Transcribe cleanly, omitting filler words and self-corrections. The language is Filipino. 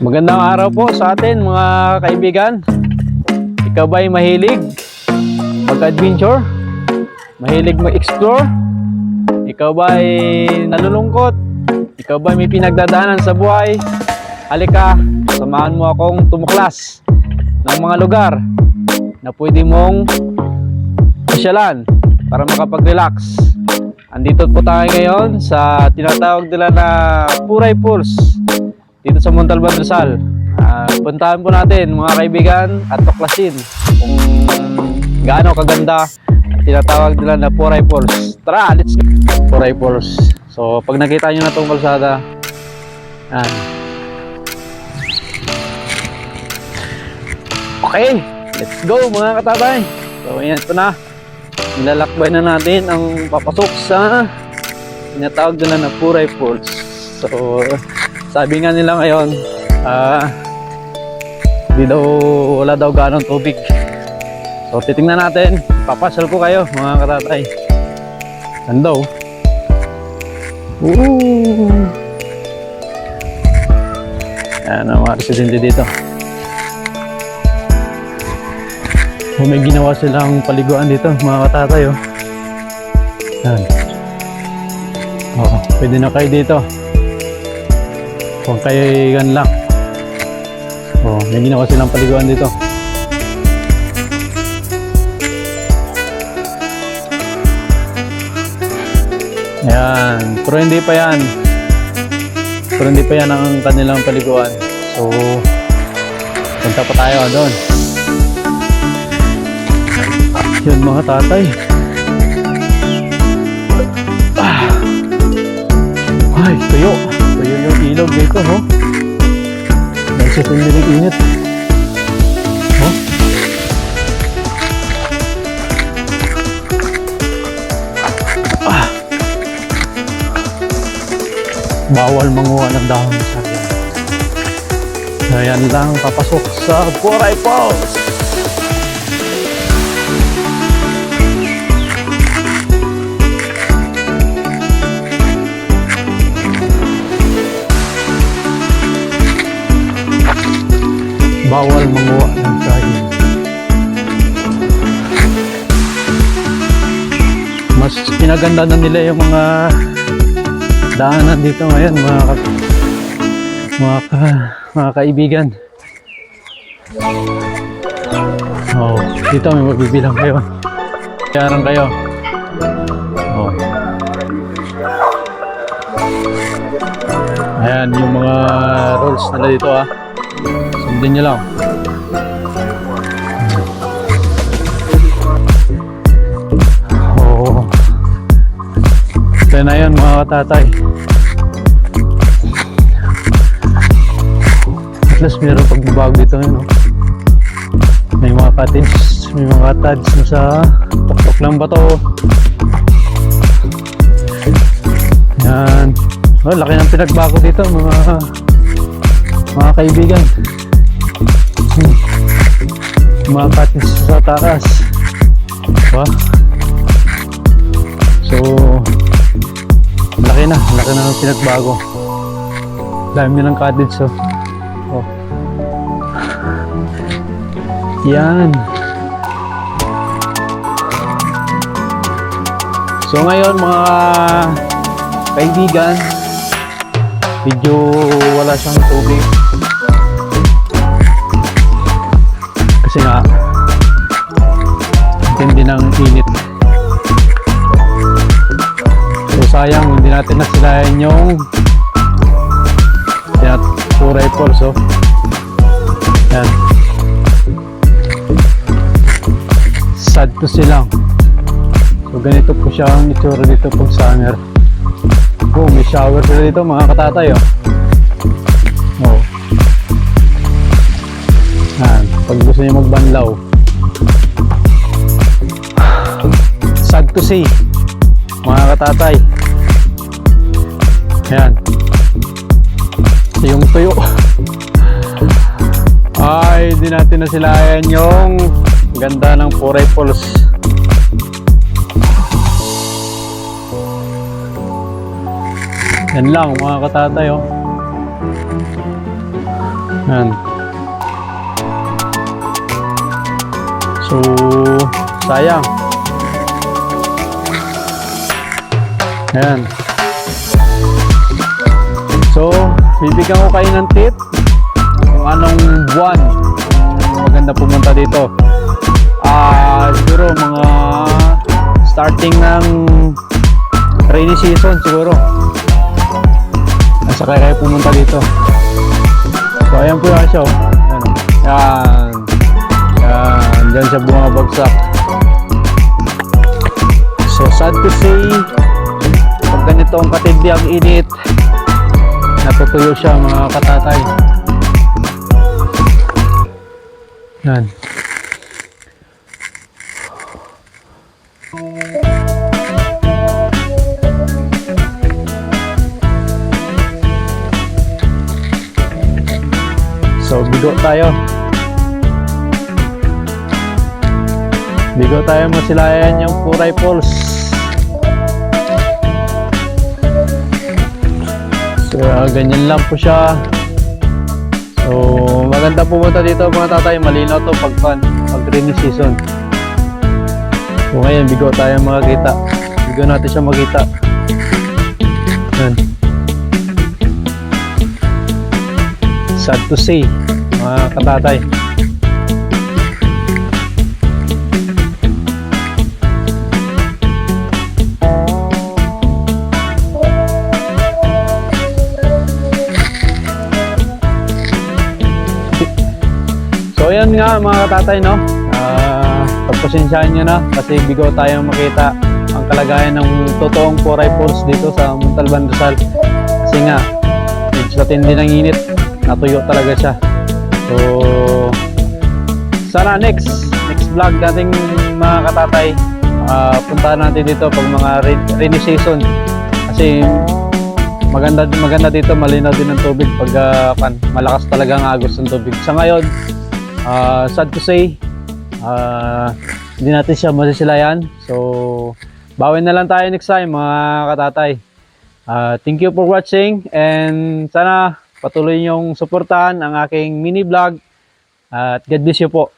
Magandang araw po sa atin mga kaibigan. Ikaw ba'y mahilig mag-adventure? Mahilig mag-explore? Ikaw ba'y nalulungkot? Ikaw ba'y may pinagdadaanan sa buhay? Halika, samahan mo akong tumuklas ng mga lugar na pwede mong pasyalan para makapag-relax. Andito po tayo ngayon sa tinatawag nila na Puray Falls dito sa Montalban, Rizal. Puntahan po natin mga kaibigan at tuklasin kung gaano kaganda at tinatawag nila na Puray Falls. Tara, let's go! Puray Falls. So pag nakita nyo na itong kalsada, yan. Okay, let's go mga katatay. So yan, ito na. Nilalakbay na natin ang papasok sa tinatawag nila na Puray Falls. So sabi nga nila ngayon, wala daw ganong tubig. So titingnan natin, papasyal ko kayo mga katatay. Ganda oh. Yan ang mga residente dito. May ginawa silang paliguan dito mga katatay oh. Yan. Oh, pwede na kayo dito kung kayo gan lang. Oh, may ginawa silang paliguan dito. Ayan, pero hindi pa yan. Pero hindi pa yan ang kanilang paliguan. So, punta pa tayo doon. Yun mga tatay. Ay, tuyo. Tuyo yung ilog dito, ho. Dahil sa pindilig init. Ho. Bawal manguha ng dahon sa akin. Ayan lang, papasok sa Puray Falls. Bawal manguha ng kain. Mas pinaganda na nila yung mga daanan dito ngayon mga kaibigan. Oh, dito may magbibilang kayo. Kayarang kayo. Oh. Ayan yung mga rules nila dito ah. Sundin nyo lang. Oh. Kaya na yan mga katatay. At least mayroong pagbabago dito no? May mga cottage. May mga cottage na sa tuktok ng bato. Yan. Oh, laki ng pinagbago dito mga kaibigan. Mga cottage sa taas. Diba? So laki na ng pinagbago. Dami ng cottage oh. Oh. Yan. So ngayon mga kaibigan, medyo wala siyang tubig kasi nga hindi ng init. So sayang hindi natin nasilayan yung Puray Falls oh. Yan. Sad to see lang. So ganito po siya ang itsura dito pag summer. Oh, may shower sila dito mga katatay oh. Oh. Yan. Pag gusto niyo magbanlaw. Sad to see mga katatay. Ayan. Yung tuyo ay hindi natin nasilayan yung ganda ng Puray Falls. Yan lang mga katatay oh. Yan. So, sayang. Ayan. So, bibigyan ko kayo ng tip kung anong buwan maganda pumunta dito. Siguro mga starting ng rainy season siguro. Nasa kaya pumunta dito. So, ayan po yung siya. Ayan. Ayan. Ayan. Diyan siya bumabagsak. So, sad to say, pag ganito ang katindi ang init, natutuyo siya mga katatay. Yan. So, bigo tayo. Bigo tayo masilayan yung Puray Falls. So, ganyan lang po siya. So, maganda pumunta dito mga tatay. Malinaw to pag rainy season. So, ngayon, bigo tayo makakita. Bigo natin siya makita. Yan. Sad to say, mga katatay. So yan nga mga katatay, no? Pagpasensyahan nyo na kasi bigo tayong makita ang kalagayan ng totoong Puray Falls dito sa Montalban, Rizal. Kasi nga, medyo tindi ng init, natuyo talaga siya. So, sana next vlog nating mga katatay, puntahan natin dito pag mga rainy season. Kasi maganda dito, malinaw din ang tubig pag malakas talaga ang agos ng tubig. Sa ngayon, sad to say, hindi natin siya masisilayan. So, bawin na lang tayo next time mga katatay. Thank you for watching and sana patuloy niyong suportahan ang aking mini vlog at God bless you po.